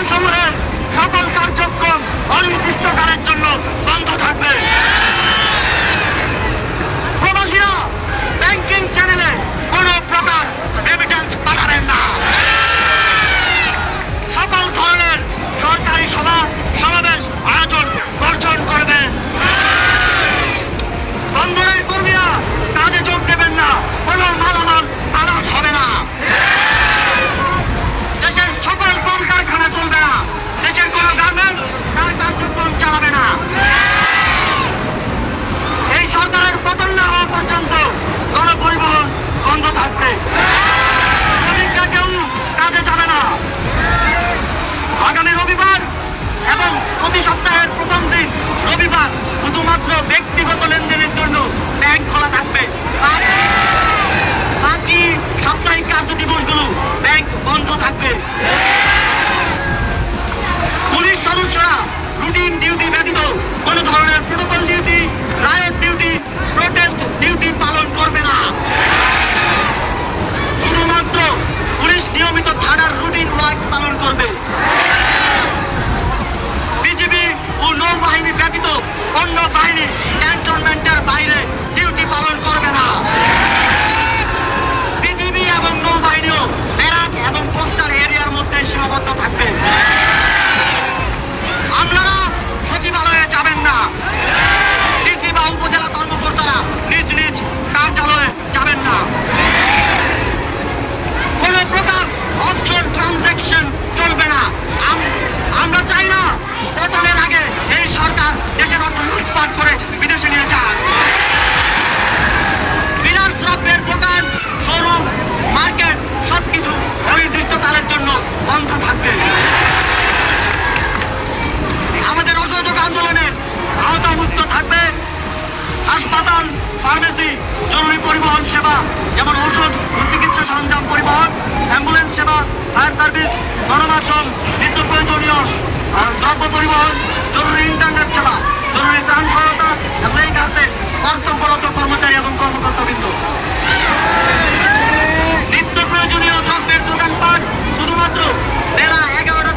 প্রতিষ্ঠানসমূহের সকল কার্যক্রম অনির্দিষ্টকালের জন্য বন্ধ থাকবে। প্রবাসীরা ব্যাংকিং চ্যানেলে কোনো প্রকার রেমিটেন্স পাঠাবেন না। সকল ধরনের সরকারি সভা সমাবেশ আয়োজন বর্জন করবেন। বন্দরের কর্মীরা কাজে যোগ দেবেন না, কোনো মালামাল আনাস হবে না। দেশের সকল কলকারখানা চলবে না, দেশের কোনো গার্মেন্টস তার কার্যক্রম চালাবে না। এই সরকারের পতন না হওয়া পর্যন্ত গণপরিবহন বন্ধ থাকবে। শ্রমিকরা কেউ কাজে যাবে না। আগামী রবিবার এবং প্রতি সপ্তাহের প্রথম দিন রবিবার শুধুমাত্র ব্যক্তিগত লেনদেনের জন্য ব্যাংক খোলা থাকবে। বাকি সাপ্তাহিক কার্য দিবসগুলো ব্যাংক বন্ধ থাকবে। পুলিশ সদস্যরা রুটিন ডিউটি ব্যতীত কোনো ধরনের protocol duty, riot duty, protest duty পালন করবে না। শুধুমাত্র পুলিশ নিয়মিত থানার রুটিন ওয়ার্ক পালন করবে। বিজিবি ও নৌবাহিনী ব্যতীত অন্য বাহিনী ক্যান্টনমেন্টের বাইরে ডিউটি পালন করবে না। বিজিবি এবং নৌবাহিনীও ব্যারাক এবং কোস্টাল এরিয়ার মধ্যে সীমাবদ্ধ থাকবে। আপনারা সচিবালয়ে যাবেন না। ডিসি বা উপজেলা কর্মকর্তারা নিজ নিজ কার্যালয়ে যাবেন না। কোন প্রকার অফশোর ট্রানজাকশন চলবে না। আমরা চাই না পতনের আগে এই সরকার দেশের অর্থ লুটপাট করে বিদেশে নিয়ে যান। বিলাস দ্রব্যের দোকান, শোরুম, মার্কেট সবকিছু অনির্দিষ্টকালের জন্য বন্ধ থাকবে। আমাদের অসহযোগ আন্দোলনের আওতামুক্ত থাকবে হাসপাতাল, ফার্মেসি, জরুরি পরিবহন সেবা যেমন ঔষধ ও চিকিৎসা সরঞ্জাম পরিবহন, অ্যাম্বুলেন্স সেবা, ফায়ার সার্ভিস, গণমাধ্যম, নিত্য প্রয়োজনীয় দ্রব্য পরিবহন, জরুরি ইন্টারনেট সেবা, জরুরি ত্রাণ সহায়তা এবং এই কাজে কর্তব্যরত কর্মচারী এবং কর্মকর্তাবৃন্দ। নিত্য প্রয়োজনীয় দ্রব্যের দোকানপাট শুধুমাত্র বেলা 11টা